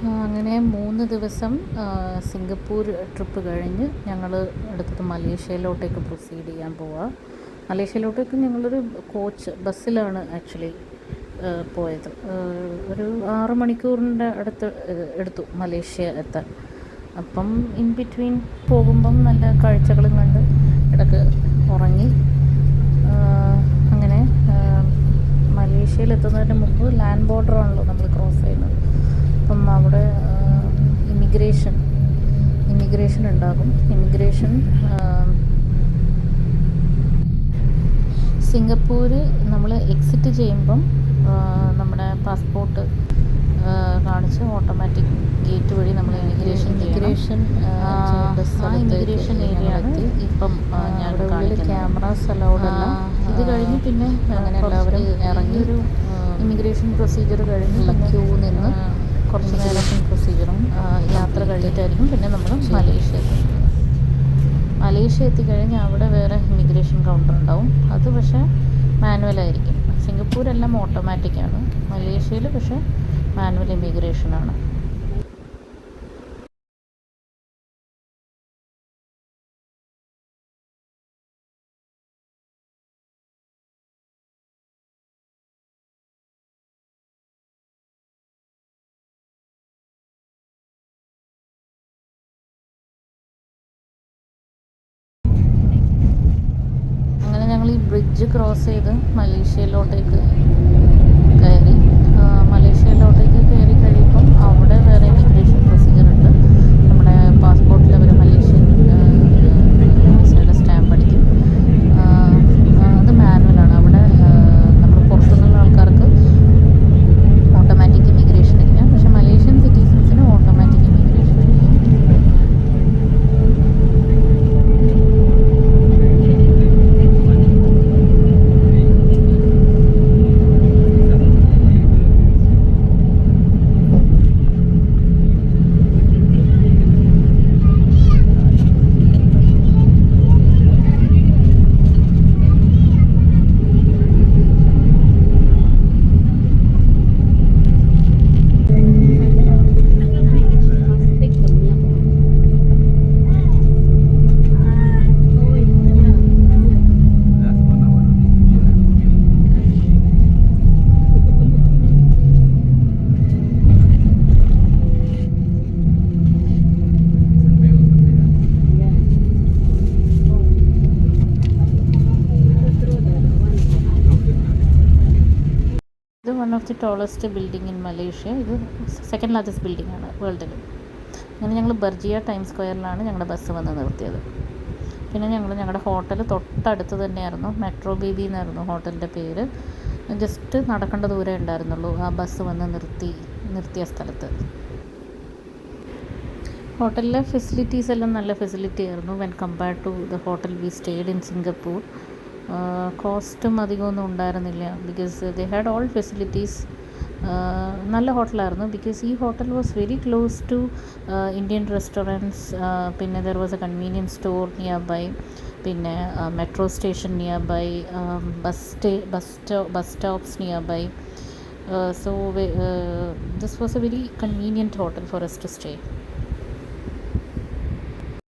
അങ്ങനെ 3 ദിവസം Singapore trip കഴിഞ്ഞ് ഞങ്ങൾ അടുത്തത് മലേഷ്യയിലോട്ടേക്ക് പ്രൊസീഡ് ചെയ്യാൻ പോവുക. മലേഷ്യയിലോട്ടേക്ക് ഞങ്ങളൊരു കോച്ച് ബസ്സിലാണ് ആക്ച്വലി പോയത്. ഒരു 6 മണിക്കൂറിൻ്റെ അടുത്ത് എടുത്തു മലേഷ്യ എത്താൻ. അപ്പം ഇൻ ബിറ്റ്വീൻ പോകുമ്പം നല്ല കാഴ്ചകളും കണ്ട് ഇടയ്ക്ക് ഉറങ്ങി. അങ്ങനെ മലേഷ്യയിലെത്തുന്നതിന് മുമ്പ് ലാൻഡ് ബോർഡറാണല്ലോ നമ്മൾ ക്രോസ് ചെയ്യുന്നത്. അപ്പം അവിടെ ഇമിഗ്രേഷൻ ഉണ്ടാകും. സിംഗപ്പൂർ നമ്മൾ എക്സിറ്റ് ചെയ്യുമ്പം നമ്മുടെ പാസ്പോർട്ട് കാണിച്ച് ഓട്ടോമാറ്റിക് ഗേറ്റ് വഴി നമ്മൾ ഇമിഗ്രേഷൻ ഏരിയയാണ് ഇപ്പം ഞാൻ കാണിക്കുന്നത്. ക്യാമറാസ് അലൗഡ് അല്ല. ഇത് കഴിഞ്ഞ് പിന്നെ അങ്ങനെ എല്ലാവരും ഇറങ്ങി ഒരു ഇമിഗ്രേഷൻ പ്രൊസീജിയർ കഴിഞ്ഞ് ക്യൂ നിന്ന് കുറച്ച് നേരം പ്രൊസീജിയറും യാത്ര കഴിഞ്ഞിട്ടായിരിക്കും പിന്നെ നമ്മൾ മലേഷ്യ എത്തിക്കഴിഞ്ഞാൽ അവിടെ വേറെ ഇമിഗ്രേഷൻ കൗണ്ടർ ഉണ്ടാവും. അത് പക്ഷേ മാനുവലായിരിക്കും. സിംഗപ്പൂരെല്ലാം ഓട്ടോമാറ്റിക്കാണ്. മലേഷ്യയിൽ പക്ഷേ മാനുവൽ ഇമിഗ്രേഷനാണ്. ഞങ്ങൾ ഈ ബ്രിഡ്ജ് ക്രോസ് ചെയ്ത് മലേഷ്യയിലോട്ടേക്ക് കയറി. മലേഷ്യയിലോട്ടേക്ക് കയറി കഴിയുമ്പം അവിടെ വേറെ ഇമിഗ്രേഷൻ പ്രൊസീജിയർ ഉണ്ട്. നമ്മുടെ പാസ്പോർട്ടിൽ അവർ മലേഷ്യൻ വിസയുടെ സ്റ്റാമ്പ് അടിക്കും. അത് മാനുവലാണ്. അവിടെ നമ്മൾ പുറത്തുനിന്നുള്ള ആൾക്കാർക്ക് ഓട്ടോമാറ്റിക് ഇമിഗ്രേഷൻ ഇല്ല. പക്ഷേ മലേഷ്യൻ സിറ്റിസൺസിന് ഓട്ടോമാറ്റിക് ഇമിഗ്രേഷൻ ഇല്ല. ഇത് one of the tallest building in Malaysia. ഇത് സെക്കൻഡ് ലാർജസ്റ്റ് ബിൽഡിംഗ് ആണ് വേൾഡിൽ. അങ്ങനെ ഞങ്ങൾ ബർജിയ ടൈം സ്ക്വയറിലാണ് ഞങ്ങളുടെ ബസ് വന്ന് നിർത്തിയത്. പിന്നെ ഞങ്ങളുടെ ഹോട്ടൽ തൊട്ടടുത്ത് തന്നെയായിരുന്നു. മെട്രോ ബേബി എന്നായിരുന്നു ഹോട്ടലിൻ്റെ പേര്. ജസ്റ്റ് നടക്കേണ്ട ദൂരമേ ഉണ്ടായിരുന്നുള്ളൂ ആ ബസ് വന്ന് നിർത്തിയ സ്ഥലത്ത്. ഹോട്ടലിലെ ഫെസിലിറ്റീസ് എല്ലാം നല്ല ഫെസിലിറ്റി ആയിരുന്നു when compared to the hotel we stayed in Singapore. കോസ്റ്റും അധികമൊന്നും ഉണ്ടായിരുന്നില്ല. Because they had all facilities. നല്ല ഹോട്ടലായിരുന്നു. ബിക്കോസ് ഈ hotel was very close to Indian restaurants. പിന്നെ there was a convenience store nearby. പിന്നെ metro station nearby. Bus stops nearby. So this was a very convenient hotel for us to stay.